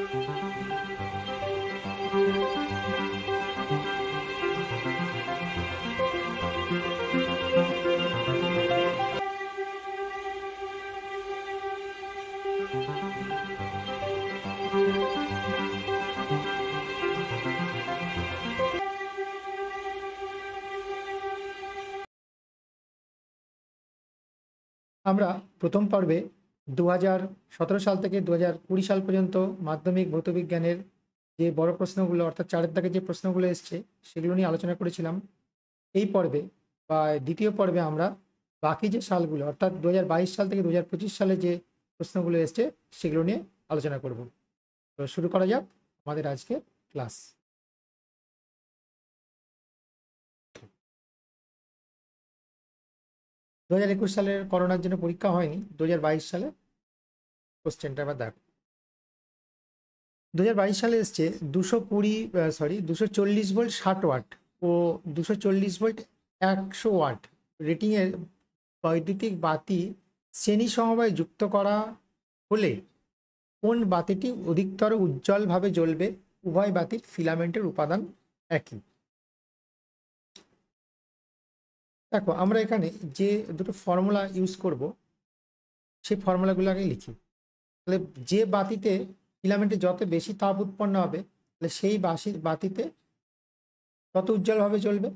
আমরা প্রথম পর্বে 2017 সাল থেকে 2020 সাল পর্যন্ত মাধ্যমিক ভৌতবিজ্ঞানের যে বড় প্রশ্নগুলো অর্থাৎ 4 দাগের যে প্রশ্নগুলো এসছে সেগুলো নিয়ে আলোচনা করেছিলাম। এই পর্বে বা দ্বিতীয় পর্বে আমরা বাকি যে সালগুলো অর্থাৎ 2022 সাল থেকে 2025 সালে যে প্রশ্নগুলো এসছে সেগুলো নিয়ে আলোচনা করব। তো শুরু করা যাক আমাদের আজকের ক্লাস। 2021 সালের করোনার জন্য পরীক্ষা হয়নি, 2022 সালে কোশ্চেনটা আবার দেখো। 2022 সালে এসছে 240 ভোল্ট 60 ওয়াট ও 240 ভোল্ট 100 ওয়াট রেটিংয়ের বৈদ্যুতিক বাতি শ্রেণী সমবায়ে যুক্ত করা হলে কোন বাতিটি অধিকতর উজ্জ্বলভাবে জ্বলবে? উভয় বাতির ফিলামেন্টের উপাদান একই। দেখো আমরা এখানে যে দুটো ফর্মুলা ইউজ করব সেই ফর্মুলাগুলো আগে লিখি। তাহলে যে বাতিতে ফিলামেন্টে যত বেশি তাপ উৎপন্ন হবে তাহলে সেই বাতিতে তত উজ্জ্বলভাবে জ্বলবে।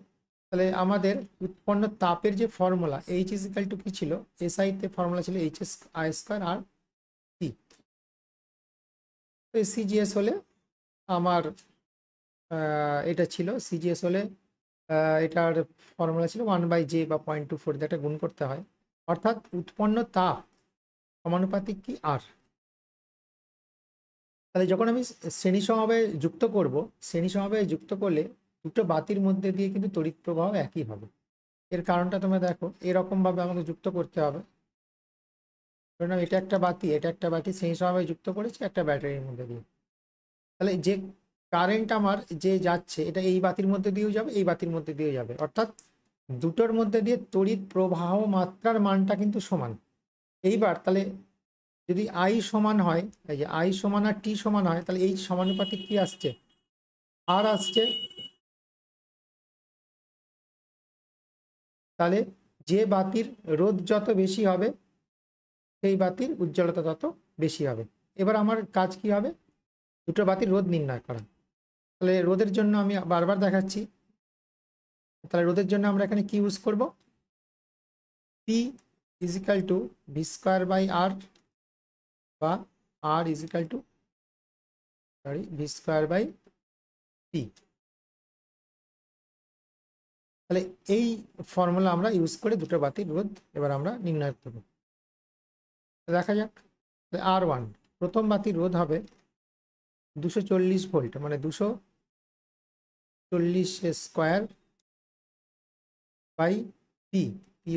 তাহলে আমাদের উৎপন্ন তাপের যে ফর্মুলা H ইজিক্যাল টু কি ছিল? এসআইতে ফর্মুলা ছিল HI² আর টি। তো সিজিএস হলে আমার এটা ছিল সিজিএস হলে এটার ফর্মুলা ছিল 1/J বা 0.24 দিয়ে একটা গুণ করতে হয়, অর্থাৎ উৎপন্ন তাপ সমানুপাতিক কি আর। তাহলে যখন আমি শ্রেণী সমবায়ে যুক্ত করব, শ্রেণী সমবায়ে যুক্ত করলে দুটো বাতির মধ্যে দিয়ে কিন্তু তড়িৎ প্রবাহ একই হবে। এর কারণটা তোমরা দেখো, এরকমভাবে আমাকে যুক্ত করতে হবে। ধরুন এটা একটা বাতি, এটা একটা বাতি শ্রেণী সমবায়ে যুক্ত করেছি একটা ব্যাটারির মধ্যে দিয়ে। তাহলে যে কারেন্ট আমার যে যাচ্ছে এটা এই বাতির মধ্যে দিয়েও যাবে, এই বাতির মধ্যে দিয়েও যাবে, অর্থাৎ দুটোর মধ্যে দিয়ে তড়িৎ প্রবাহ মাত্রার মানটা কিন্তু সমান। এইবার তাহলে যদি আই সমান হয়, এই যে আই সমান আর টি সমান হয়, তাহলে এই সমানুপাতিক কি আসছে? আর আসছে। তাহলে যে বাতির রোধ যত বেশি হবে সেই বাতির উজ্জ্বলতা তত বেশি হবে। এবার আমার কাজ কি হবে? দুটো বাতির রোধ নির্ণয় করা। তাহলে রোধের জন্য আমি বারবার দেখাচ্ছি। তাহলে রোধের জন্য আমরা এখানে কি ইউজ করব? পি ইজিক্যাল টু V²/R বা R ইজিক্যাল টু V²/P। তাহলে এই ফর্মুলা আমরা ইউজ করে দুটো বাতির রোধ এবার আমরা নির্ণয় করব। দেখা যাক। R1 প্রথম বাতির রোধ হবে 240 ভোল্ট, মানে 240² P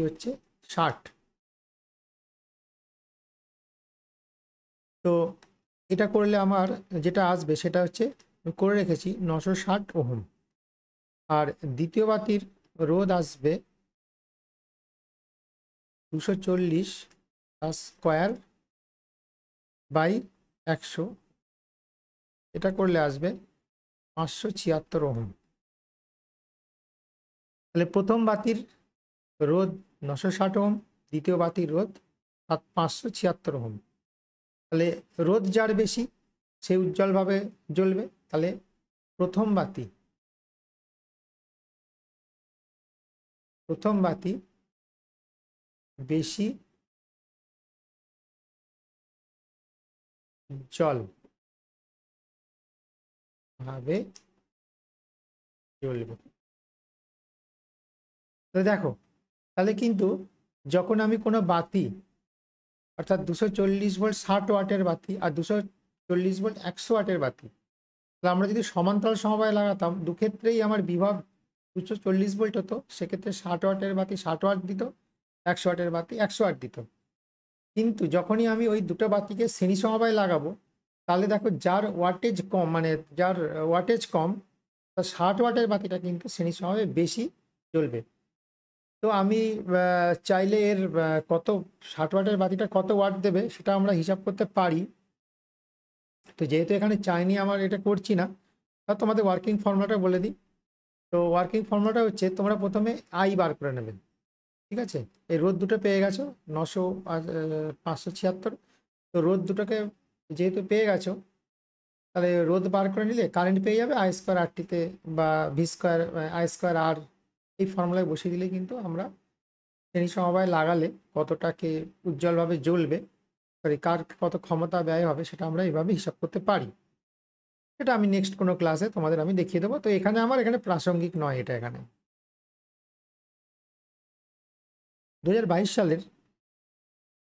হচ্ছে 60। তো এটা করলে আমার যেটা আসবে সেটা হচ্ছে করে রেখেছি 960 ওহম। আর দ্বিতীয় বাতির রোধ আসবে 240² 100, এটা করলে আসবে 576 ওহম। তাহলে প্রথম বাতির রোধ 960 ওহম, দ্বিতীয় বাতির রোধ 576 ওহম। তাহলে রোধ যার বেশি সে উজ্জ্বলভাবে জ্বলবে। তাহলে প্রথম বাতি বেশি উজ্জ্বল ভাবে জ্বলবে। তো দেখো তাহলে কিন্তু যখন আমি কোনো বাতি অর্থাৎ 240 ভোল্ট 60 ওয়াটের বাতি আর 240 ভোল্ট 100 ওয়াটের বাতি, তাহলে আমরা যদি সমান্তরাল সমবায়ে লাগাতাম দুক্ষেত্রেই আমার বিভব 240 ভোল্ট হতো, সেক্ষেত্রে 60 ওয়াটের বাতি 60 ওয়াট দিত, 100 ওয়াটের বাতি 100 ওয়াট দিত। কিন্তু যখনই আমি ওই দুটো বাতিকে শ্রেণী সমবায়ে লাগাবো তাহলে দেখো যার ওয়াটেজ কম, মানে যার ওয়াটেজ কম, তার 60 ওয়াটের বাতিটা কিন্তু শ্রেণী সমবায়ে বেশি জ্বলবে। তো আমি চাইলে এর কত 60 ওয়াটের বাতিটা কত ওয়াট দেবে সেটা আমরা হিসাব করতে পারি। তো যেহেতু এখানে চাইনি, আমার এটা করছি না, তা তোমাদের ওয়ার্কিং ফর্মুলাটা বলে দিই। তো ওয়ার্কিং ফর্মুলাটা হচ্ছে, তোমরা প্রথমে আই বার করে নেবে, ঠিক আছে? এই রোদ দুটো পেয়ে গেছো, 576। তো রোদ দুটোকে যেহেতু পেয়ে গেছো, তাহলে রোদ বার করে নিলে কারেন্ট পেয়ে যাবে আই স্কোয়ার আর টিতে, বা ভি স্কোয়ার আই স্কোয়ার আর, এই ফর্মুলায় বসিয়ে দিলে কিন্তু আমরা শ্রেণী সমবায় লাগালে কতটাকে উজ্জ্বলভাবে জ্বলবে, সরি কার কত ক্ষমতা ব্যয় হবে, সেটা আমরা এইভাবে হিসাব করতে পারি। এটা আমি নেক্সট কোনো ক্লাসে তোমাদের আমি দেখিয়ে দেবো। তো এখানে আমার এখানে প্রাসঙ্গিক নয় এটা। এখানে 2022 সালের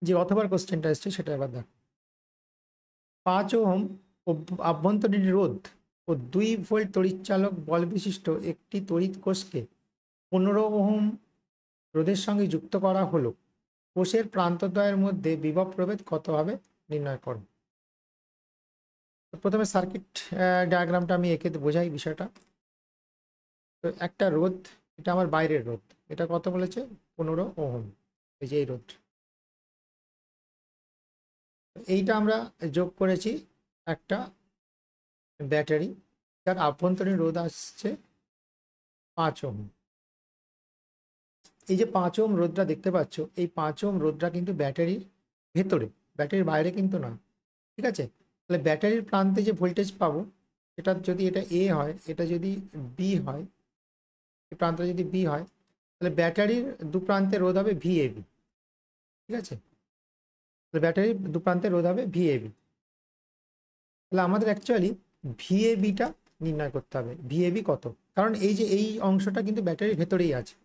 যে অথবার কোশ্চেনটা এসছে সেটা এবার দেখো। 5 ওহম আভ্যন্তরীণ রোধ ও 2 ভোল্ট তড়িৎচালক বল বিশিষ্ট একটি তড়িৎ কোষকে 15 ওহম রোধের সঙ্গে যুক্ত করা হলো। কোষের প্রান্তদ্বয়ের মধ্যে বিভব প্রভেদ কত হবে নির্ণয় করো। প্রথমে সার্কিট ডায়াগ্রামটা আমি এঁকে বোঝাই বিষয়টা। তো একটা রোধ, এটা আমার বাইরের রোধ, এটা কত বলেছে 15 ওহম, এই যে এই রোধ, এইটা আমরা যোগ করেছি একটা ব্যাটারি, যার আভ্যন্তরীণ রোধ আসছে 5 ওহম। এই যে 5 ওহম রোধটা দেখতে পাচ্ছ, এই 5 ওহম রোধটা কিন্তু ব্যাটারির ভেতরে, ব্যাটারির বাইরে কিন্তু না, ঠিক আছে? তাহলে ব্যাটারির প্রান্তে যে ভোল্টেজ পাবো, এটা যদি এটা এ হয়, এটা যদি বি হয়, এই প্রান্তটা যদি বি হয়, তাহলে ব্যাটারির দু প্রান্তে রোধ হবে ভিএবি, ঠিক আছে? তাহলে ব্যাটারির দু প্রান্তে রোধ হবে ভিএবি। তাহলে আমাদের অ্যাকচুয়ালি ভিএবিটা নির্ণয় করতে হবে। ভিএবি কত, কারণ এই যে এই অংশটা কিন্তু ব্যাটারির ভেতরেই আছে।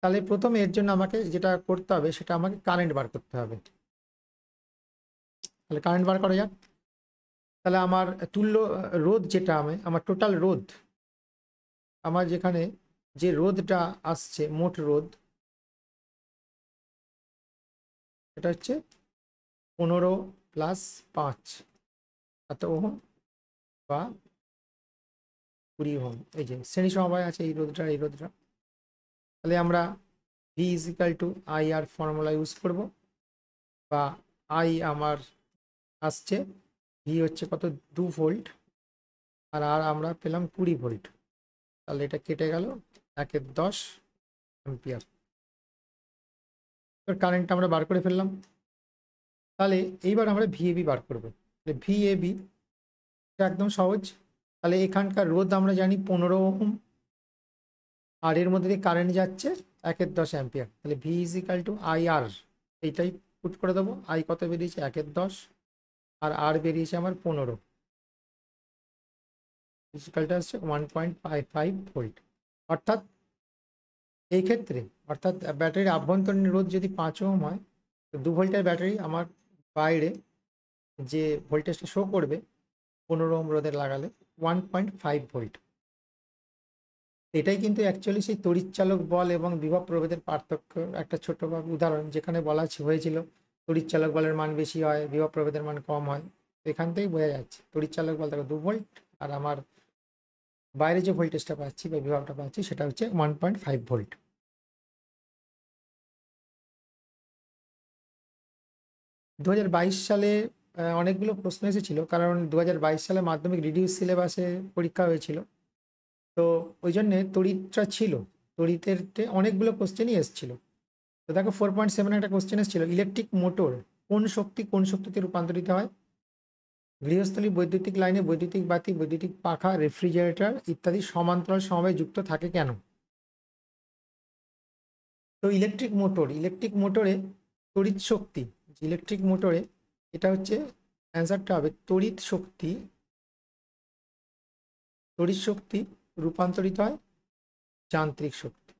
তাহলে প্রথমে এর জন্য আমাকে যেটা করতে হবে, সেটা আমাকে কারেন্ট বার করতে হবে। তাহলে কারেন্ট বার করা যাক। তাহলে আমার তুল্য রোধ যেটা, আমার টোটাল রোধ, আমার যেখানে যে রোধটা আসছে, মোট রোধ, এটা হচ্ছে 15 প্লাস 5, এত ওহম বা 20 ওহম। এই যে শ্রেণী সমবায় আছে এই রোধটা, এই রোধটা। তাহলে আমরা V equal to I R formula use করব, বা আই আমার আসছে, ভি হচ্ছে কত 2 ভোল্ট, আর আর আমরা পেলাম 20 ভোল্ট। তাহলে এটা কেটে গেল 1/10 অ্যাম্পিয়ার। এবার কারেন্ট আমরা বার করে ফেললাম। তাহলে এইবার আমরা ভিএবি বার করবো। ভিএবি একদম সহজ। তাহলে এখানকার রোধ আমরা জানি 15 ওহম, আর এর মধ্যে দিয়ে কারেন্ট যাচ্ছে 1/10 অ্যাম্পিয়ার। তাহলে ভি ইজিক্যাল টু আই আর, এইটাই পুট করে দেবো। আই কত বেরিয়েছে 1/10, আর আর বেরিয়েছে আমার 15, ইজিক্যালটা হচ্ছে 1.55 ভোল্ট। অর্থাৎ এই ক্ষেত্রে, অর্থাৎ ব্যাটারির আভ্যন্তরীণ রোধ যদি 5 ওহম হয়, তো 2 ভোল্টের ব্যাটারি আমার বাইরে যে ভোল্টেজটা শো করবে 15 ওহম রোধের লাগালে 1.5 ভোল্ট। এটাই কিন্তু অ্যাকচুয়ালি সেই তড়িৎচালক বল এবং বিভব প্রভেদের পার্থক্য একটা ছোট উদাহরণ, যেখানে বলা হয়েছিল তড়িৎচালক বলের মান বেশি হয়, বিভব প্রভেদের মান কম হয়। এখান থেকেই বোঝা যাচ্ছে তড়িৎচালক বল দেখো 2 ভোল্ট, আর আমার বাইরে যে ভোল্টেজটা পাচ্ছি বা বিভবটা পাচ্ছি সেটা হচ্ছে 1.5 ভোল্ট। দু সালে অনেকগুলো প্রশ্ন এসেছিল, কারণ 2022 সালে মাধ্যমিক রিডিউস সিলেবাসে পরীক্ষা হয়েছিল। তো ওই জন্যে তড়িৎটা ছিল, তড়িতের অনেকগুলো কোশ্চেনই এসেছিল। তো দেখো 4.7 একটা কোশ্চেন এসেছিল, ইলেকট্রিক মোটর কোন শক্তি কোন শক্তিতে রূপান্তরিত হয়? গৃহস্থলী বৈদ্যুতিক লাইনে বৈদ্যুতিক বাতি, বৈদ্যুতিক পাখা, রেফ্রিজারেটর ইত্যাদি সমান্তরাল সমবায়ে যুক্ত থাকে কেন? তো ইলেকট্রিক মোটরে তড়িৎ শক্তি, ইলেকট্রিক মোটরে এটা হচ্ছে অ্যান্সারটা হবে তড়িৎ শক্তি রূপান্তরিত হয় যান্ত্রিক শক্তি।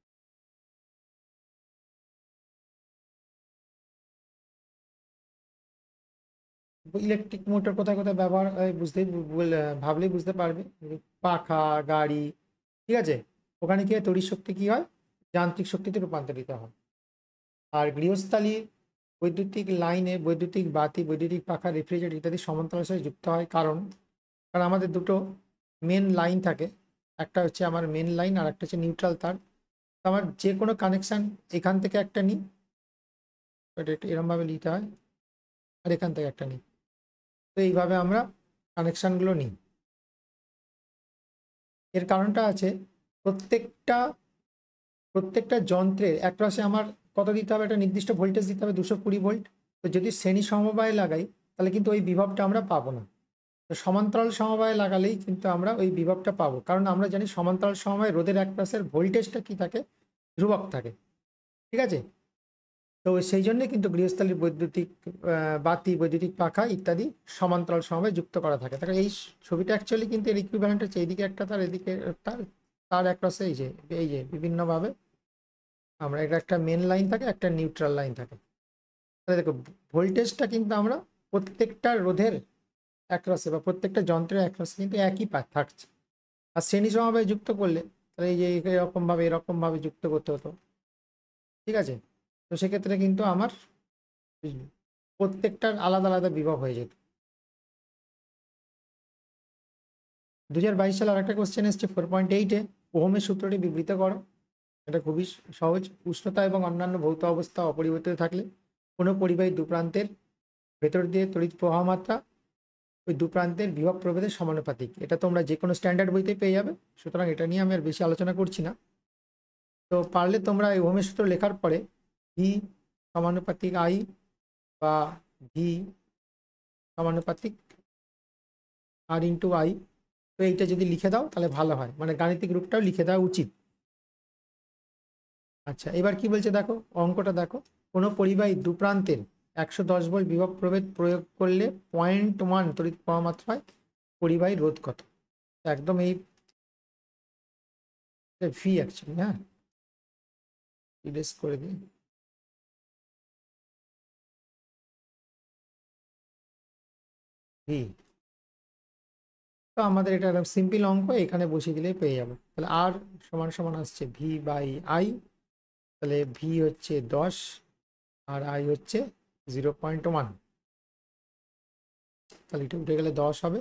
ইলেকট্রিক মোটর কোথায় কোথায় ব্যবহার হয় ভাবলেই বুঝতে পারবে। পাখা, গাড়ি, ঠিক আছে, ওখানে কি হয় তড়িৎ শক্তি কি হয় যান্ত্রিক শক্তিতে রূপান্তরিত হয়। আর গৃহস্থালী বৈদ্যুতিক লাইনে বৈদ্যুতিক বাতি, বৈদ্যুতিক পাখা, রেফ্রিজারেটর ইত্যাদি সমান্তরালের সাথে যুক্ত হয় কারণ আমাদের দুটো মেন লাইন থাকে, একটা হচ্ছে আমার মেন লাইন আর একটা হচ্ছে নিউট্রাল তার। আমার যে কোনো কানেকশান এখান থেকে একটা নিই, এটা এরমভাবে নিতে হয়, আর এখান থেকে একটা নিই, তো এইভাবে আমরা কানেকশানগুলো নিই। এর কারণটা আছে প্রত্যেকটা প্রত্যেকটা যন্ত্রের অ্যাক্রসে আমার কত দিতে হবে, একটা নির্দিষ্ট ভোল্টেজ দিতে হবে 220 ভোল্ট। তো যদি শ্রেণী সমবায় লাগাই তাহলে কিন্তু ওই বিভবটা আমরা পাবো না। তো সমান্তরাল সমবায় লাগালেই কিন্তু আমরা ওই বিভবটা পাবো, কারণ আমরা জানি সমান্তরাল সমবায় রোধের অ্যাক্রসের ভোল্টেজটা কি থাকে, ধ্রুবক থাকে। ঠিক আছে, তো সেই জন্য কিন্তু গৃহস্থালির বৈদ্যুতিক বাতি, বৈদ্যুতিক পাখা ইত্যাদি সমান্তরাল সমবায় যুক্ত করা থাকে। তাহলে এই ছবিটা অ্যাকচুয়ালি কিন্তু এর ইকুইভ্যালেন্ট হচ্ছে এইদিকে একটা তার, এদিকে তার, তার অ্যাক্রসে এই যে বিভিন্নভাবে আমরা, এটা একটা মেন লাইন থাকে, একটা নিউট্রাল লাইন থাকে। তাহলে দেখো ভোল্টেজটা কিন্তু আমরা প্রত্যেকটা রোধের অ্যাক্রসে বা প্রত্যেকটা যন্ত্রের অ্যাক্রসে কিন্তু একই থাকছে। আর শ্রেণী সমবায় যুক্ত করলে তাহলে এই যে এরকমভাবে যুক্ত করতে হতো। ঠিক আছে, তো সেক্ষেত্রে কিন্তু আমার প্রত্যেকটার আলাদা আলাদা বিভব হয়ে যেত। 2022 সালে আরেকটা কোশ্চেন এসছে 4.8-এ, ওহমের সূত্রটি বিবৃত করো। এটা খুবই সহজ। উষ্ণতা এবং অন্যান্য ভৌত অবস্থা অপরিবর্তিত থাকলে কোনো পরিবাহী দুপ্রান্তের ভেতর দিয়ে তড়িৎ প্রবাহ মাত্রা ওই দুপ্রান্তের বিভব প্রভেদের সমানুপাতিক। এটা তোমরা যে কোনো স্ট্যান্ডার্ড বইতে পেয়ে যাবে, সুতরাং এটা নিয়ে আমি আর বেশি আলোচনা করছি না। তো পারলে তোমরা এই ওহমের সূত্র লেখার পরে ভি সমানুপাতিক আই বা ভি সমানুপাতিক আর ইন্টু আই, তো এইটা যদি লিখে দাও তাহলে ভালো হয়, মানে গাণিতিক রূপটাও লিখে দেওয়া উচিত। আচ্ছা, এবার কি বলছে দেখো, অঙ্কটা দেখো। কোনো পরিবাহী দুপ্রান্তের 110 ভোল্ট বিভব প্রভেদ প্রয়োগ করলে 0.1 তড়িৎ প্রবাহ মাত্রায় পরিবাহী রোধ কত? একদম এই ভি অ্যাকচুয়ালি, হ্যাঁ ইরেজ করে দিই। ভি, তো আমাদের এটা একটা সিম্পল অঙ্ক, এখানে বসিয়ে দিলেই পেয়ে যাবো। তাহলে আর সমান সমান আসছে ভি বাই আই। তাহলে ভি হচ্ছে 10 আর আই হচ্ছে 0.1। তাহলে এটা উঠে গেলে 10 হবে,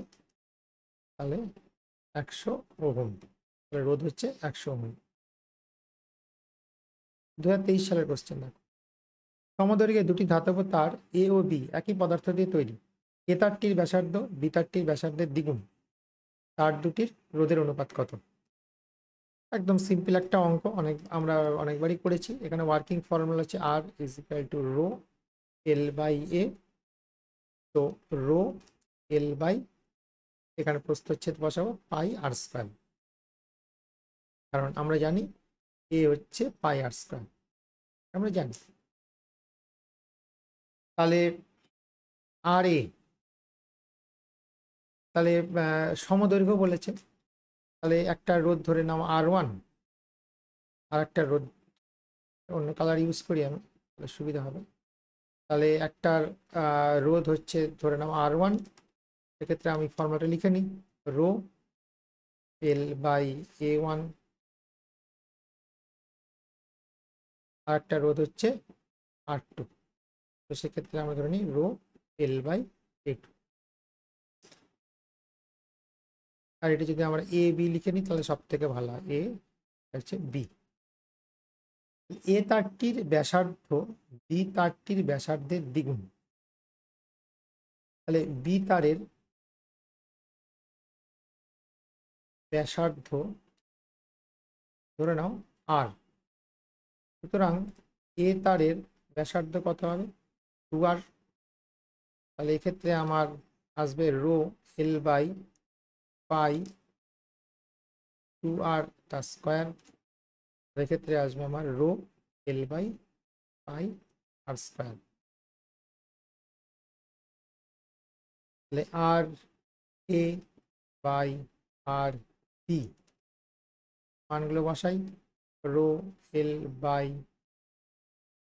তাহলে 100 ওহম। তাহলে রোধ হচ্ছে 100 ওহম। 2023 সালের কোশ্চেন দেখো। সমদৈর্ঘ্যে দুটি ধাতব তার এ ও বি একই পদার্থ দিয়ে তৈরি। এ তারটির ব্যাসার্ধ বি তারটির ব্যাসার্ধের দ্বিগুণ। তার দুটির রোধের অনুপাত কত? একদম সিম্পল একটা অঙ্ক, আমরা অনেকবারই করেছি। এখানে ওয়ার্কিং ফর্মুলা হচ্ছে R is equal to rho L by A. তো রো এল বাই, এখানে প্রস্থচ্ছেদ বসাবো পাই আর স্কয়ার, কারণ আমরা জানি এ হচ্ছে পাই আর স্কয়ার, আমরা জানি। তাহলে আর এ, তাহলে সমদৈর্ঘ্য বলেছে, তাহলে একটা রোধ ধরে নাও R1, আর একটা রোধ অন্য কালার ইউজ করি আমি, তাহলে সুবিধা হবে। তাহলে একটার রোধ হচ্ছে ধরে নাও R1, সেক্ষেত্রে আমি ফর্মুলাটা লিখে নিই, রো এল বাই A1, আর একটা রোধ হচ্ছে R2, তো সেক্ষেত্রে আমরা ধরে নিই রো এল বাই A2। আর এটা যদি আমরা এ বি লিখে নিই তাহলে সব থেকে ভালো হয়, এ হচ্ছে বি। এ তারটির ব্যাসার্ধ বি তারটির ব্যাসার্ধের দ্বিগুণ। তাহলে বি তারের ব্যাসার্ধ ধরে নাও আর, সুতরাং এ তারের ব্যাসার্ধ কত হবে 2r। তাহলে এক্ষেত্রে আমার আসবে rho L by pi 2r তার স্কোয়ার। এক্ষেত্রে আসবে আমার rho L by pi R square. তাহলে আর এ বাই আর বি মানগুলো বসাই, rho L by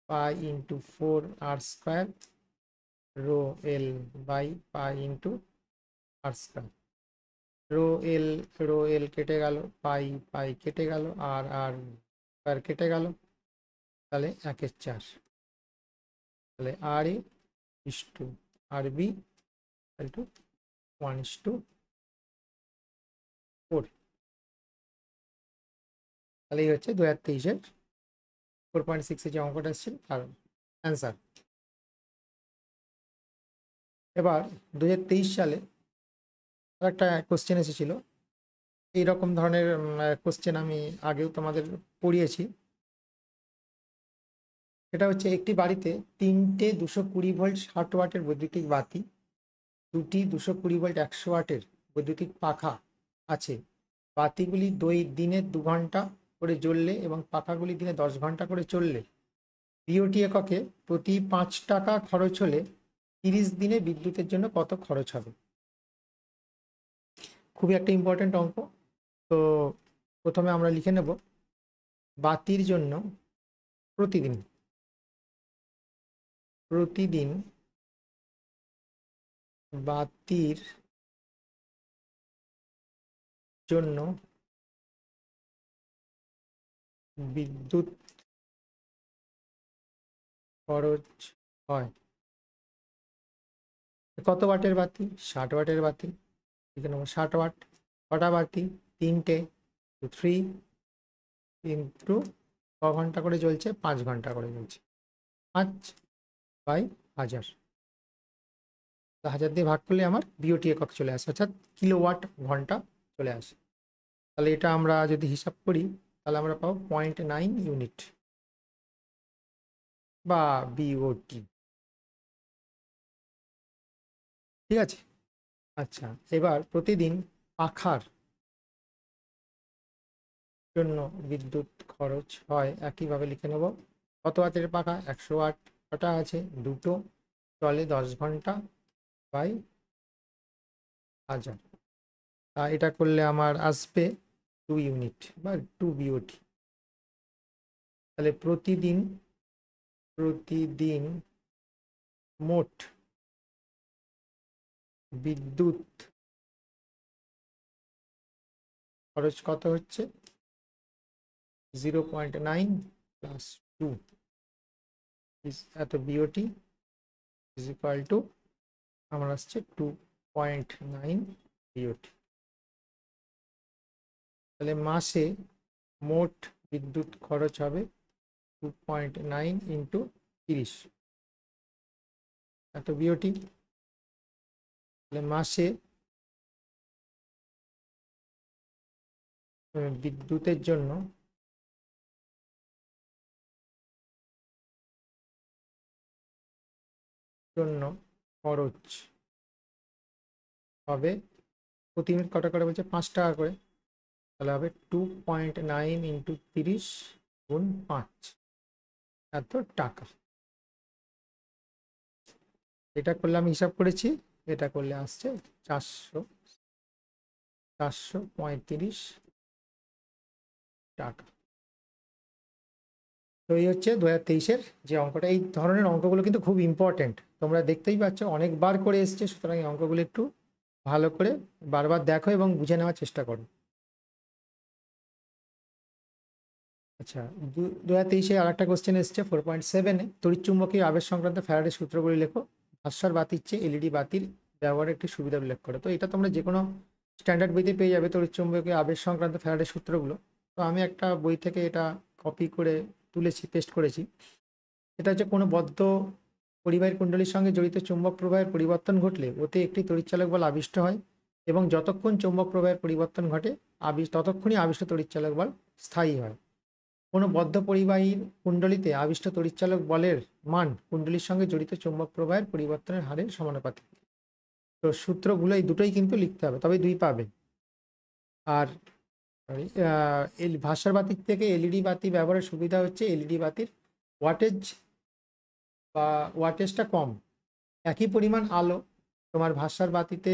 pi into 4r square, rho L by pi into R square. Rho L কেটে গেল, পাই পাই কেটে গেল, আর আর স্কোয়ার কেটে গেল, তাহলে 1/4। তাহলে আর A is to R B equal to 1:4। তাহলে এই হচ্ছে 2023-এর 4.6 যে অঙ্কটা এসেছিল তার অ্যান্সার। এবার 2023 সালে একটা কোশ্চেন এসেছিল, এইরকম ধরনের কোশ্চেন আমি আগেও তোমাদের পড়িয়েছি। এটা হচ্ছে একটি বাড়িতে 3টে 220 ভোল্ট 60 ওয়াটের বৈদ্যুতিক বাতি, 2টি 220 ভোল্ট 100 ওয়াটের বৈদ্যুতিক পাখা আছে। বাতিগুলি দিনে 2 ঘন্টা করে জ্বললে এবং পাখাগুলি দিনে 10 ঘন্টা করে চললে বিওটি এককে প্রতি 5 টাকা খরচ হলে 30 দিনে বিদ্যুতের জন্য কত খরচ হবে? খুবই একটা ইম্পর্টেন্ট অঙ্ক। তো প্রথমে আমরা লিখে নেব বাতির জন্য প্রতিদিন বাতির জন্য বিদ্যুৎ খরচ হয় কত ওয়াটের বাতি? 60 ওয়াটের বাতি। লিখে নেব 60 ওয়াট। কটা বাতি? 3টে। 3 ইন্টু ক ঘন্টা করে জ্বলছে? 5 ঘন্টা করে জ্বলছে। 5/1000, 1000 দিয়ে ভাগ করলে আমার বিওটি একক চলে আসে, অর্থাৎ কিলোওয়াট ঘন্টা চলে আসে। তাহলে এটা আমরা যদি হিসাব করি তাহলে আমরা পাবো 0.9 ইউনিট বা বিওটি। ঠিক আছে। আচ্ছা, এবার প্রতিদিন পাখার জন্য বিদ্যুৎ খরচ হয় একইভাবে লিখে নেব। কত ওয়াটের পাখা? 100 ওয়াট। কটা আছে? 2টো, চলে 10 ঘন্টা বাই 1000। এটা করলে আমার আসবে 2 ইউনিট বা 2 বিওটি। তাহলে প্রতিদিন মোট বিদ্যুৎ খরচ কত হচ্ছে? 0.9 প্লাস 2 এত বিওটি ইজ ইকুয়াল টু আমার আসছে 2.9 বিওটি। তাহলে মাসে মোট বিদ্যুৎ খরচ হবে 2.9 ইন্টু 30, এত বিওটি। তাহলে মাসে বিদ্যুতের জন্য খরচ হবে প্রতি মিনিট কটা করে বলছে? 5 টাকা করে। তাহলে হবে 2.9 ইন্টু 30 গুণ 5, এত টাকা। এটা করলে আমি হিসাব করেছি, এটা করলে আসছে 435 টাকা। তো এই হচ্ছে 2023-এর যে অঙ্কটা। এই ধরনের অঙ্কগুলো কিন্তু খুব ইম্পর্টেন্ট, তোমরা দেখতেই পাচ্ছ অনেকবার করে এসছে, সুতরাং এই অঙ্কগুলো একটু ভালো করে বারবার দেখো এবং বুঝে নেওয়ার চেষ্টা করো। আচ্ছা, 2023-এ আর একটা কোশ্চেন এসছে 4.7-এ, তড়িৎচুম্বকীয় আবেশ সংক্রান্ত ফ্যারাডের সূত্রগুলি লেখো। ভাস্বর বাতির চেয়ে এলইডি বাতির ব্যবহারের একটি সুবিধা উল্লেখ করো। তো এটা তোমরা যে কোনো স্ট্যান্ডার্ড বইতে পেয়ে যাবে তড়িৎচুম্বকীয় আবেশ সংক্রান্ত ফ্যারাডের সূত্রগুলো। তো আমি একটা বই থেকে এটা কপি করে তুলেছি, পেস্ট করেছি। এটা হচ্ছে কোনো বদ্ধ পরিবাহীর কুণ্ডলীর সঙ্গে জড়িত চুম্বক প্রবাহের পরিবর্তন ঘটলে ওতে একটি তড়িৎচালক বল আবিষ্ট হয় এবং যতক্ষণ চুম্বক প্রবাহের পরিবর্তন ঘটে ততক্ষণই আবিষ্ট তড়িৎচালক বল স্থায়ী হয়। কোনো বদ্ধ পরিবাহীর কুণ্ডলীতে আবিষ্ট তড়িৎচালক বলের মান কুণ্ডলীর সঙ্গে জড়িত চুম্বক প্রবাহের পরিবর্তনের হারের সমানুপাতিক। তো সূত্রগুলো এই দুটোই কিন্তু লিখতে হবে, তবে 2 পাবে। আর ভাস্বর বাতির থেকে এলইডি বাতি ব্যবহারের সুবিধা হচ্ছে এলইডি বাতির ওয়াটেজটা কম। একই পরিমাণ আলো তোমার ভাস্বর বাতিতে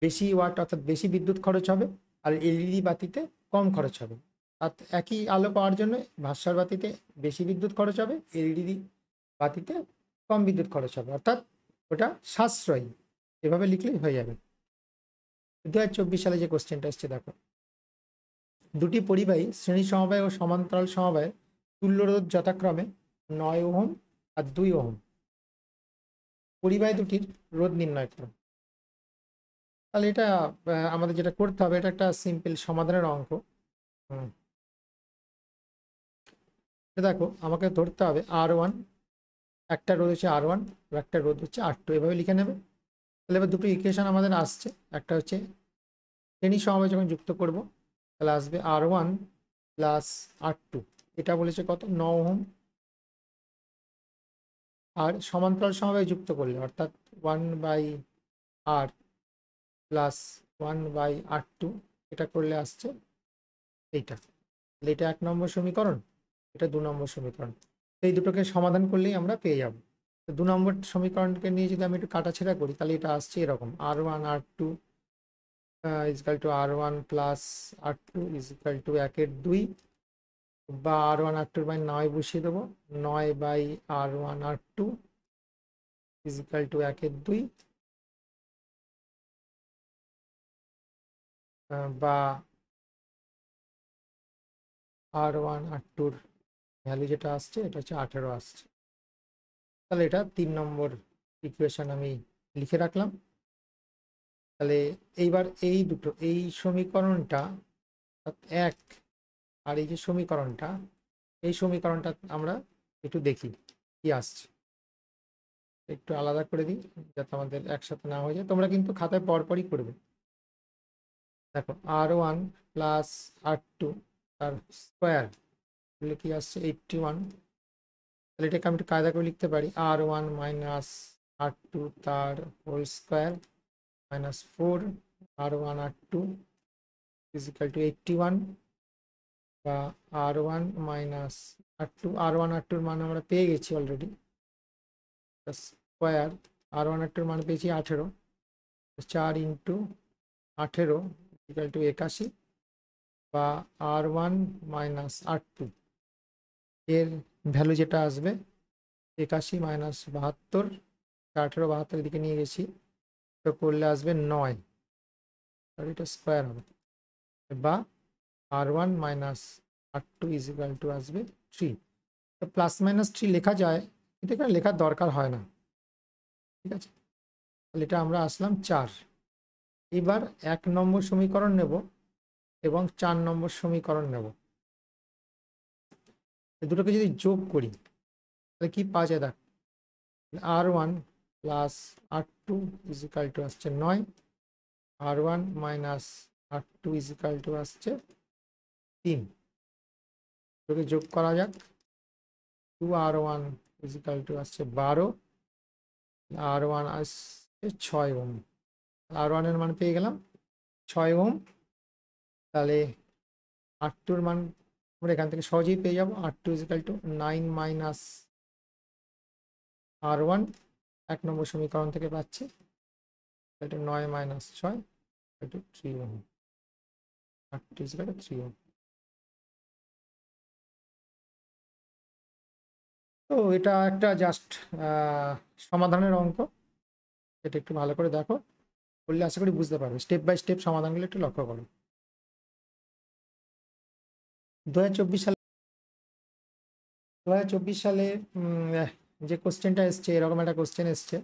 বেশি ওয়াট অর্থাৎ বেশি বিদ্যুৎ খরচ হবে, আর এলইডি বাতিতে কম খরচ হবে। আর একই আলো পাওয়ার জন্য ভাস্বর বাতিতে বেশি বিদ্যুৎ খরচ হবে, এলইডি বাতিতে কম বিদ্যুৎ খরচ হবে, অর্থাৎ ওটা সাশ্রয়ী। এভাবে লিখলেই হয়ে যাবে। 2024 সালে যে কোশ্চেনটা এসছে দেখো, দুটি পরিবাহী শ্রেণী সমবায় ও সমান্তরাল সমবায়ের তুল্য রোধ যথাক্রমে 9 ওহম আর 2 ওহম। পরিবাহী দুটির রোধ নির্ণয় করো। তাহলে এটা আমাদের যেটা করতে হবে, এটা একটা সিম্পল সমাধানের অঙ্ক। দেখো আমাকে ধরতে হবে R1, একটা রোধ হচ্ছে R1 আর একটা রোধ হচ্ছে R2, এভাবে লিখে নেবে। তাহলে এবার দুটো ইকুয়েশন আমাদের আসছে, একটা হচ্ছে শ্রেণী সমবায় যখন যুক্ত করব তাহলে আসবে R1 প্লাস R2, এটা বলেছে কত 9 ওহম। আর সমান্তরাল সমবায় যুক্ত করলে অর্থাৎ 1/R প্লাস 1/R2, এটা করলে আসছে এইটা। তাহলে এটা 1 নম্বর সমীকরণ, এটা 2 নম্বর সমীকরণ। এই দুটোকে সমাধান করলেই আমরা পেয়ে যাব। তো 2 নম্বর সমীকরণকে নিয়ে যদি আমি একটু কাটাছেড়া করি তাহলে এটা আসছে এরকম, R1 R2 equal to R1 plus R2 equal to 1/2, বা R1 R2 বাই 9 বসিয়ে দেবো, 9/R1 R2 ইজিক্যাল টু 1/2, বা R1 R2 ভ্যালু যেটা আসছে এটা হচ্ছে 18 আসছে। তাহলে এটা 3 নম্বর ইকুয়েশন আমি লিখে রাখলাম। তাহলে এইবার এই দুটো, এই সমীকরণটা 1 আর এই যে সমীকরণটা, এই সমীকরণটা আমরা একটু দেখি কি আসছে। একটু আলাদা করে দিই যাতে আমাদের একসাথে না হয়ে যায়, তোমরা কিন্তু খাতায় পরপরই করবে। দেখো R1 প্লাস R2 তার স্কোয়ার বলে কি আসছে 81। তাহলে এটাকে আমি একটু কায়দা করে লিখতে পারি, R1 মাইনাস R2 তার whole square minus 4 R1 R2 equal to 81, বা R1 minus R2, R1 R2 মান আমরা পেয়ে গেছি অলরেডি, স্কোয়ার R1 R2 মান পেয়েছি 18, 4 ইন্টু 18 ইজিক্যাল টু 81, বা R1 মাইনাস R2 এর ভ্যালু যেটা আসবে 81 মাইনাস 72, 18 72 দিকে নিয়ে গেছি, তো করলে আসবে 9, আর এটা স্কোয়ার হবে, বা R1 minus R2 equal two আসবে 3। তো প্লাস মাইনাস 3 লেখা যায়, কিন্তু এখানে লেখার দরকার হয় না, ঠিক আছে। তাহলে এটা আমরা আসলাম 4। এবার 1 নম্বর সমীকরণ নেব এবং 4 নম্বর সমীকরণ নেব, দুটোকে যদি যোগ করি তাহলে কি পাওয়া যায় দেখ, R1 plus R2 equal two আসছে 9, R1 minus R2 equal two আসছে 3। দুটোকে যোগ করা যাক, 2R1 ইজিক্যাল টু আসছে 12, R1 আসছে 6 ওহম, R1 এর মান পেয়ে গেলাম 6 ওহম। তাহলে R2 এর মান আমরা এখান থেকে সহজেই পেয়ে যাবো, R2 equal two 9 minus R1, 1 নম্বর সমীকরণ থেকে পাচ্ছি, এটা 9 মাইনাস 6 এটা 3 ohm, R2 equal two 3 ohm. তো এটা একটা জাস্ট সমাধানের অঙ্ক, এটা একটু ভালো করে দেখো, করলে আশা করি বুঝতে পারবে। স্টেপ বাই স্টেপ সমাধানগুলো একটু লক্ষ্য করো। 2024 সালে 2024 সালে যে কোশ্চেনটা এসছে, এরকম একটা কোশ্চেন এসছে।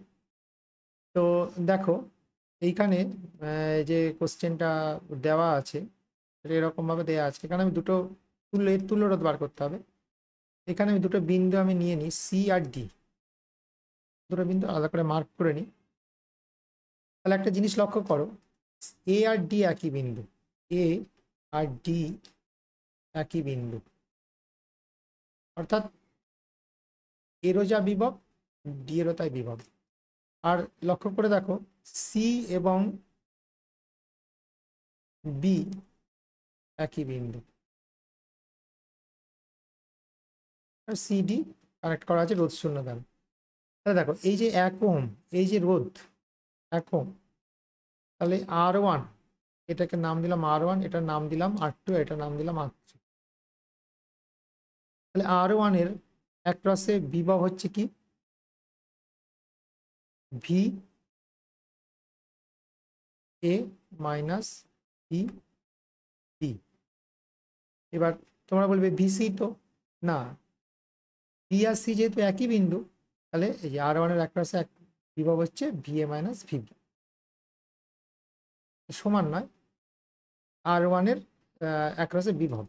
তো দেখো এইখানে যে কোশ্চেনটা দেওয়া আছে এটা এরকমভাবে দেওয়া আছে, এখানে আমি দুটো তুল্যরোধ বার করতে হবে। এখানে আমি দুটো বিন্দু আমি নিয়ে নিই, সি আর ডি, দুটো বিন্দু আলাদা করে মার্ক করে নিই। তাহলে একটা জিনিস লক্ষ্য করো, এ আর ডি একই বিন্দু, এ আর ডি একই বিন্দু, অর্থাৎ এরও যা বিভব ডি এরও তাই বিভব। আর লক্ষ্য করে দেখো সি এবং বি একই বিন্দু, আর সিডি কানেক্ট করা আছে রোধ শূন্য দ্বারা। তাহলে দেখো এই যে 1 ওহম, এই যে রোধ 1 ওহম, তাহলে R1 এটাকে নাম দিলাম R1, এটার নাম দিলাম R2, এটার নাম দিলাম R3। তাহলে R1 এর একপাশে বিভব হচ্ছে কি V A minus V D. এবার তোমরা বলবে ভিসি, তো না, বি আর সি যেহেতু একই বিন্দু, তাহলে এই যে R1 এর একপাশে এক বিভব হচ্ছে V A minus V B, সমান নয় R1 এর একপাশে বিভব।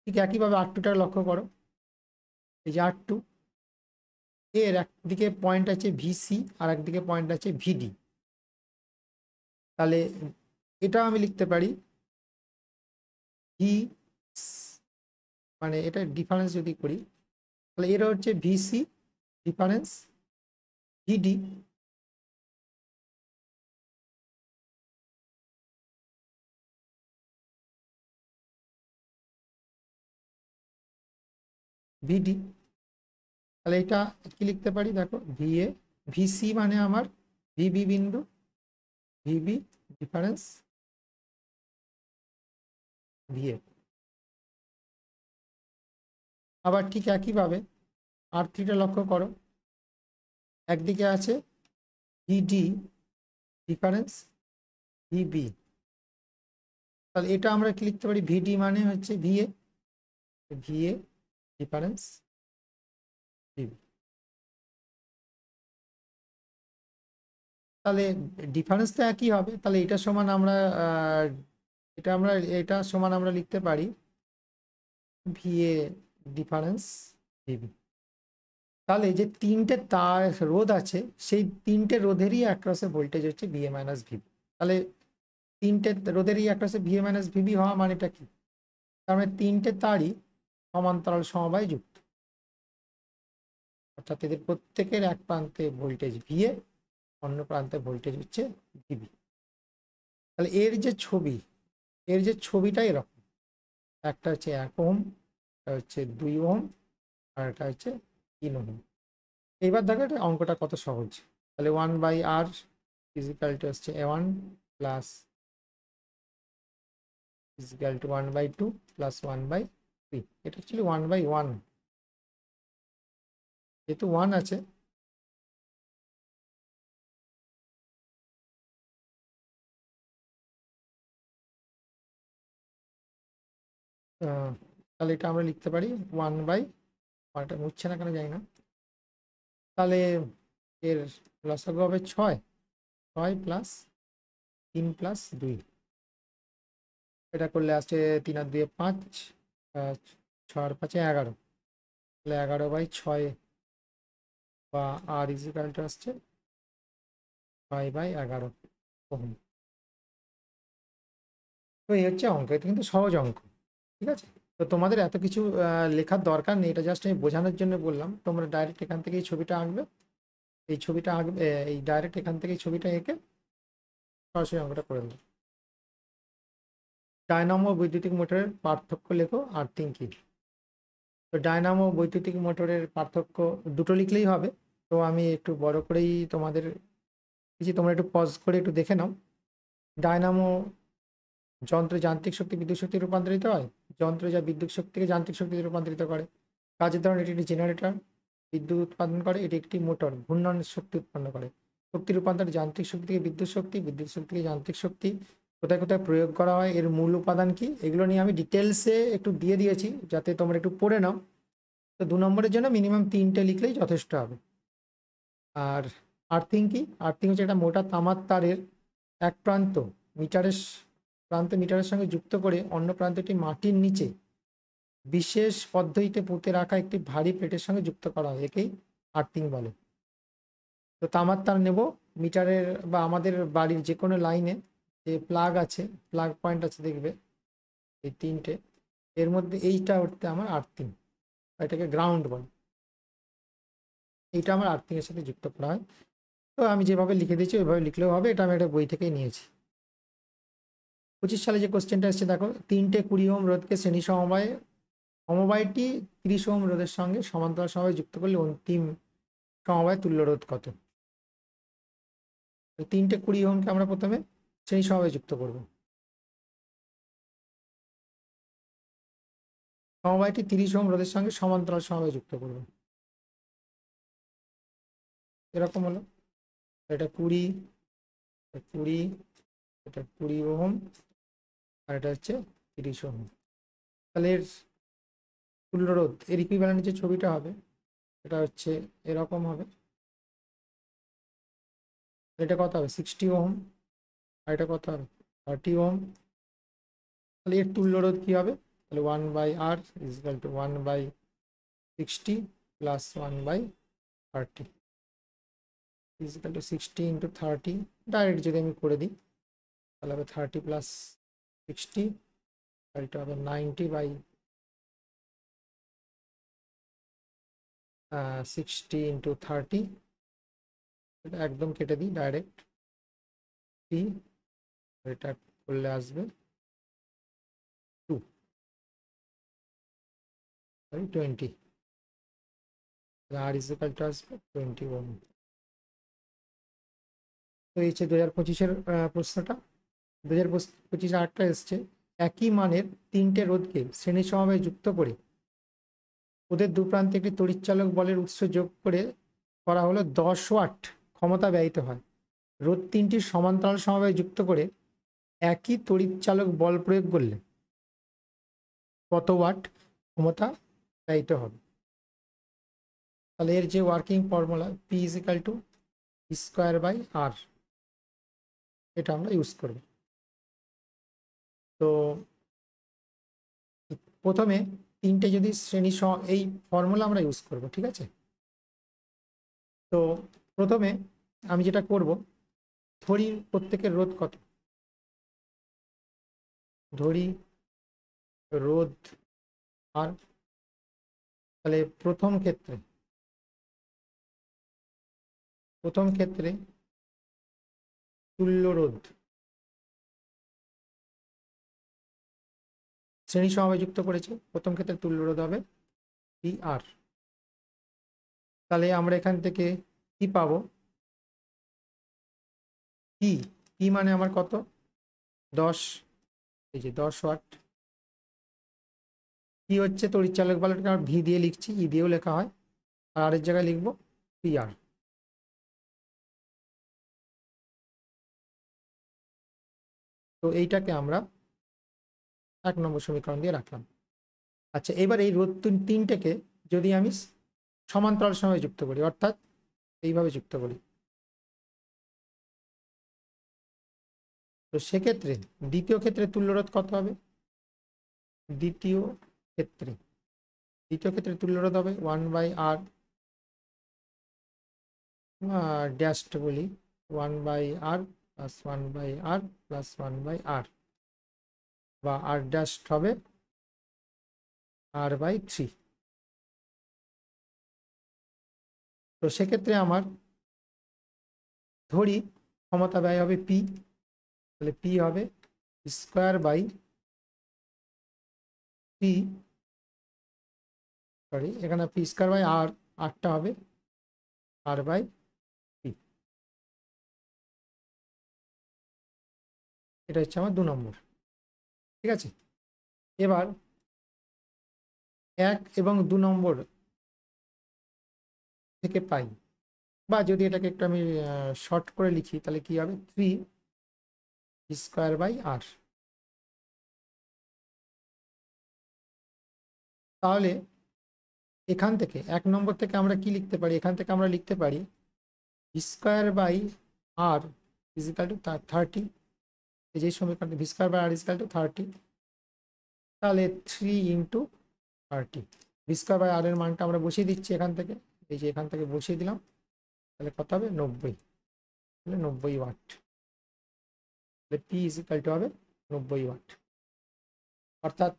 ঠিক একইভাবে R2টা লক্ষ্য করো, এই যে R2 এর একদিকে পয়েন্ট আছে ভিসি আর একদিকে পয়েন্ট আছে ভিডি, তাহলে এটা আমি লিখতে পারি ভি, মানে এটা ডিফারেন্স যদি করি তাহলে এটা হচ্ছে ভিসি ডিফারেন্স ভিডি ভিডি। তাহলে এটা কি লিখতে পারি দেখো, ভিএ ভিসি মানে আমার ভিবি বিন্দু, ভিবি ডিফারেন্স ভিএ। আবার ঠিক একইভাবে আর থ্রিটা লক্ষ্য করো, একদিকে আছে ভিডি ডিফারেন্স ভিবি, তাহলে এটা আমরা কি লিখতে পারি, ভিডি মানে হচ্ছে ভিএ, ভিএ ডিফারেন্স ভিবি। তাহলে ডিফারেন্স তো একই হবে, তাহলে এটা সমান আমরা এটা সমান আমরা লিখতে পারি ভিএ ডিফারেন্স ভিবি। তাহলে যে তিনটে তার রোধ আছে সেই তিনটে রোধেরই একরাশে ভোল্টেজ হচ্ছে ভিএ মাইনাস ভিবি। তাহলে তিনটে রোধেরই একরাশে ভিএ মাইনাস ভিবি হওয়া মানেটা কি, তার মানে তিনটে তারই সমান্তরাল সমবায় যুক্ত, অর্থাৎ এদের প্রত্যেকের এক প্রান্তে ভোল্টেজ ভিএ, অন্য প্রান্তে ভোল্টেজ হচ্ছে ভিবি। তাহলে এর যে ছবিটা এরকম, একটা হচ্ছে 1 ওহম, একটা হচ্ছে 2 ওহম, আর একটা হচ্ছে 3 ওহম। এইবার দেখো এটা অঙ্কটা কত সহজ। তাহলে 1/r ইজিক্যাল টু হচ্ছে a1 plus is equal to 1/2 plus 1/3। এটা অ্যাকচুয়ালি 1/1, যেহেতু 1 আছে তাহলে এটা আমরা লিখতে পারি 1/1, মুছছে না কেন জানি না। তাহলে এর লসাগু হবে 6 প্লাস 3 প্লাস 2, এটা করলে আসছে 3 আর 2 5, 6 আর 5 11, তাহলে 11/6 বা আর ইজিক্যালটা আসছে 5/11 ওহম। তো এই হচ্ছে অঙ্ক, এটা কিন্তু সহজ অঙ্ক, ঠিক আছে। তো তোমাদের এত কিছু লেখার দরকার নেই, এটা জাস্ট আমি বোঝানোর জন্য বললাম। তোমরা ডাইরেক্ট এখান থেকে এই ছবিটা আঁকবে, এই ছবিটা আঁকবে, এই ডাইরেক্ট এখান থেকে এই ছবিটা এঁকে সরাসরি অঙ্কটা করে দেবে। ডায়নামো বৈদ্যুতিক মোটরের পার্থক্য লেখো, আর্থিং কি। তো ডায়নামো বৈদ্যুতিক মোটরের পার্থক্য দুটো লিখলেই হবে। তো আমি একটু বড় করেই তোমাদের কিছু, তোমরা একটু পজ করে একটু দেখে নাও। ডায়নামো যন্ত্রে যান্ত্রিক শক্তি বিদ্যুৎ শক্তি রূপান্তরিত হয়, যন্ত্র যা বিদ্যুৎ শক্তিকে যান্ত্রিক শক্তিতে রূপান্তরিত করে। কাজের ধরন, এটি একটি জেনারেটর বিদ্যুৎ উৎপাদন করে, এটি একটি মোটর ঘূর্ণন শক্তি উৎপন্ন করে। শক্তি রূপান্তর, যান্ত্রিক শক্তি থেকে বিদ্যুৎ শক্তি, বিদ্যুৎ শক্তি থেকে যান্ত্রিক শক্তি কোথায় কোথায় প্রয়োগ করা হয়, এর মূল উপাদান কি, এগুলো নিয়ে আমি ডিটেলসে একটু দিয়ে দিয়েছি যাতে তোমরা একটু পড়ে নাও। তো 2 নম্বরের জন্য মিনিমাম 3টে লিখলেই যথেষ্ট হবে। আর আর্থিং কি, আর্থিং হচ্ছে একটা মোটা তামার তারের এক প্রান্ত মিটারের সঙ্গে যুক্ত করে অন্য প্রান্তটি মাটির নিচে বিশেষ পদ্ধতিতে পুঁতে রাখা একটি ভারী প্লেটের সঙ্গে যুক্ত করা হয়, একেই আর্থিং বলে। তো তামার তার নেব মিটারের বা আমাদের বাড়ির যে কোনো লাইনে যে প্লাগ আছে, প্লাগ পয়েন্ট আছে দেখবে এই 3টে, এর মধ্যে এইটা হচ্ছে আমার আর্থিং, এটাকে গ্রাউন্ড বলে। এইটা আমার আর্থিং এর সাথে যুক্ত করা হয়। তো আমি যেভাবে লিখে দিয়েছি ওইভাবে লিখলেও হবে, এটা আমি একটা বই থেকেই নিয়েছি। 25 সালে যে কোশ্চেনটা এসেছে দেখো, 3টে 20 ওহম রোধকে শ্রেণী সমবায়টি 30 ওহম রোধের সঙ্গে সমান্তরাল সমবায় যুক্ত করলে অন্তিম সমবায় তুল্য রোধ কত। 3টে 20 ওহমকে আমরা প্রথমে শ্রেণী সমবায় যুক্ত করব। সমবায়টি 30 ওহম রোধের সঙ্গে সমান্তরাল সমবায় যুক্ত করব। এরকম হলো, এটা 20, এটা 20 ওহম, আর এটা হচ্ছে 30 ওহম। তাহলে এর তুল্য রোধ, এর ইকুইভ্যালেন্ট যে ছবিটা হবে এটা হচ্ছে এরকম হবে। এটা কত হবে 60 ওহম, আর এটা কত হবে 30 ওহম। তাহলে এর তুল্য রোধ কি হবে, তাহলে 1/r equal to 1/60 plus 1/30 equal to 60 × 30। Direct যদি আমি করে দিই তাহলে হবে 30 প্লাস 60, আর এটা হবে 90 বাই 60 ইন্টু 30, এটা একদম কেটে দিই ডাইরেক্ট, টি এটা করলে আসবে 2 by 20, R is equal to আসবে 21। তো এই হচ্ছে 2025-এর প্রশ্নটা। 2025 আরেকটা এসছে, একই মানের তিনটে রোধকে শ্রেণী সমবায়ে যুক্ত করে ওদের দু প্রান্তে একটি তড়িৎচালক বলের উৎস যোগ করে করা হলো 10 ওয়াট ক্ষমতা ব্যয়িত হয়। রোধ তিনটির সমান্তরাল সমবায়ে যুক্ত করে একই তড়িৎচালক বল প্রয়োগ করলে কত ওয়াট ক্ষমতা ব্যয়িত হবে? তাহলে এর যে working formula P is equal to square by R, এটা আমরা ইউজ করব। তো প্রথমে তিনটে যদি শ্রেণী এই ফর্মুলা আমরা ইউজ করব, ঠিক আছে। তো প্রথমে আমি যেটা করব, ধরি প্রত্যেকের রোধ কত, ধরি রোধ আর, তাহলে প্রথম ক্ষেত্রে তুল্য রোধ শ্রেণী সমবায়ে যুক্ত করেছে, প্রথম ক্ষেত্রে তুল্য রোধ হবে পি আর। তাহলে আমরা এখান থেকে কি পাবো, পি, পি মানে আমার কত 10, এই যে 10 ওয়াট। কি হচ্ছে তড়িৎচালক বলটাকে আমরা ভি দিয়ে লিখছি, ই দিয়েও লেখা হয়, আর আর এর জায়গায় লিখবো পি আর। তো এইটাকে আমরা 1 নম্বর সমীকরণ দিয়ে রাখলাম। আচ্ছা, এবার এই রোধ তিনটেকে যদি আমি সমান্তরাল সময়ে যুক্ত করি, অর্থাৎ এইভাবে যুক্ত করি, তো সেক্ষেত্রে দ্বিতীয় ক্ষেত্রে তুল্য রোধ কত হবে? দ্বিতীয় ক্ষেত্রে তুল্য রোধ হবে 1 বাই আর ড্যাশড বলি, 1 by R plus 1 by R plus 1 by R, বা আর ড্যাশড হবে আর বাই 3। তো সেক্ষেত্রে আমার ধরি ক্ষমতা ব্যয় হবে পি, তাহলে পি হবে স্কোয়ার বাই পি, সরি এখানে পি স্কোয়ার বাই আর, আরটা হবে আর বাই পি। এটা হচ্ছে আমার 2 নম্বর, ঠিক আছে। এবার 1 এবং 2 নম্বর থেকে পাই, বা যদি এটাকে একটু আমি শর্ট করে লিখি, তাহলে কি হবে 3 স্কোয়ার বাই আর। তাহলে এখান থেকে 1 নম্বর থেকে আমরা কি লিখতে পারি, এখান থেকে আমরা লিখতে পারি square by R equal to 30, এই যে সমীকরণ V square by R equal to 30, তাহলে 3 into 30, V square by R এর মানটা আমরা বসিয়ে দিচ্ছি এখান থেকে, এই যে এখান থেকে বসিয়ে দিলাম, তাহলে কত হবে 90, তাহলে 90 ওয়াট, তাহলে পি ইজিক্যাল টু হবে 90 ওয়াট। অর্থাৎ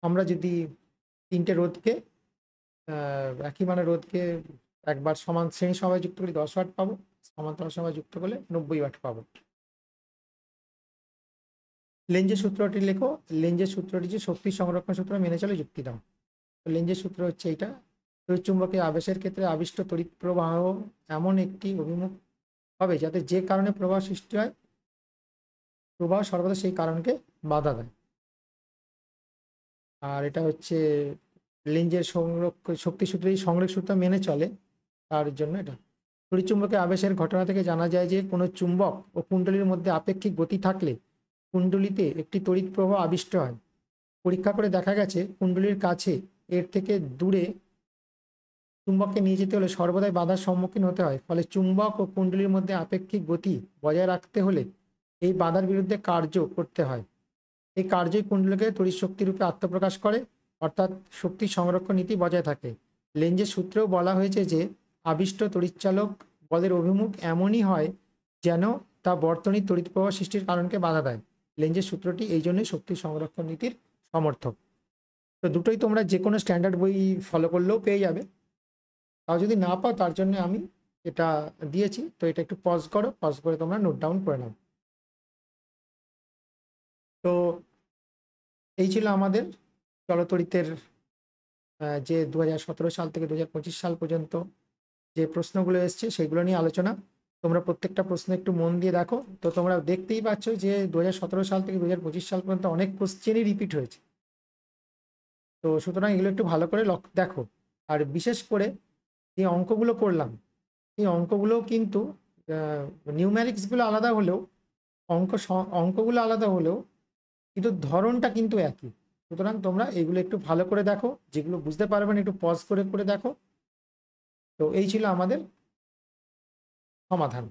আমরা যদি তিনটে রোধকে একই মানে রোধকে একবার সমান শ্রেণী সমবায়ে যুক্ত করি 10 ওয়াট পাবো, সমান্তরাল সমবায়ে যুক্ত করলে 90 ওয়াট পাবো। লেঞ্জের সূত্রটি লেখো, লেঞ্জের সূত্রটি যে শক্তি সংরক্ষণ সূত্র মেনে চলে যুক্তি দাও। তো লেঞ্জের সূত্র হচ্ছে এইটা, তড়িৎচুম্বকীয় আবেশের ক্ষেত্রে আবিষ্ট তড়িৎ প্রবাহ এমন একটি অভিমুখ হবে যাতে যে কারণে প্রবাহ সৃষ্টি হয়, প্রবাহ সর্বদা সেই কারণকে বাধা দেয়। আর এটা হচ্ছে লেঞ্জের শক্তি সূত্র, এই সংরক্ষণ সূত্র মেনে চলে, তার জন্য এটা। তড়িৎচুম্বকীয় আবেশের ঘটনা থেকে জানা যায় যে কোনো চুম্বক ও কুণ্ডলীর মধ্যে আপেক্ষিক গতি থাকলে কুণ্ডলীতে একটি তড়িৎ প্রবাহ আবিষ্ট হয়। পরীক্ষা করে দেখা গেছে কুণ্ডলীর কাছে এর থেকে দূরে চুম্বককে নিয়ে যেতে হলে সর্বদাই বাধার সম্মুখীন হতে হয়। ফলে চুম্বক ও কুণ্ডলীর মধ্যে আপেক্ষিক গতি বজায় রাখতে হলে এই বাধার বিরুদ্ধে কার্য করতে হয়। এই কার্যই কুণ্ডলীকে তড়িৎ শক্তি রূপে আত্মপ্রকাশ করে, অর্থাৎ শক্তি সংরক্ষণ নীতি বজায় থাকে। লেঞ্জের সূত্রেও বলা হয়েছে যে আবিষ্ট তড়িৎচালক বলের অভিমুখ এমনই হয় যেন তা বর্তনীর তড়িৎ প্রবাহ সৃষ্টির কারণকে বাধা দেয়। লেঞ্জের সূত্রটি এই জন্যই শক্তি সংরক্ষণ নীতির সমর্থক। তো দুটোই তোমরা যে কোনো স্ট্যান্ডার্ড বই ফলো করলেও পেয়ে যাবে। তাও যদি না পাও তার জন্য আমি এটা দিয়েছি, তো এটা একটু পজ করো, পজ করে তোমরা নোট ডাউন করে নাও। তো এই ছিল আমাদের চলতড়িতের যে 2017 সাল থেকে 2025 সাল পর্যন্ত যে প্রশ্নগুলো এসছে সেগুলো নিয়ে আলোচনা। তোমরা প্রত্যেকটা প্রশ্ন একটু মন দিয়ে দেখো। তো তোমরা দেখতেই পাচ্ছ যে 2017 সাল থেকে 2025 সাল পর্যন্ত অনেক কোশ্চেনই রিপিট হয়েছে। তো সুতরাং এগুলো একটু ভালো করে দেখো। আর বিশেষ করে যে অঙ্কগুলো করলাম, এই অঙ্কগুলো কিন্তু নিউম্যারিক্সগুলো আলাদা হলেও অঙ্কগুলো আলাদা হলেও কিন্তু ধরনটা কিন্তু একই। সুতরাং তোমরা এগুলো একটু ভালো করে দেখো, যেগুলো বুঝতে পারবে না একটু পজ করে করে দেখো। তো এই ছিল আমাদের সমাধান।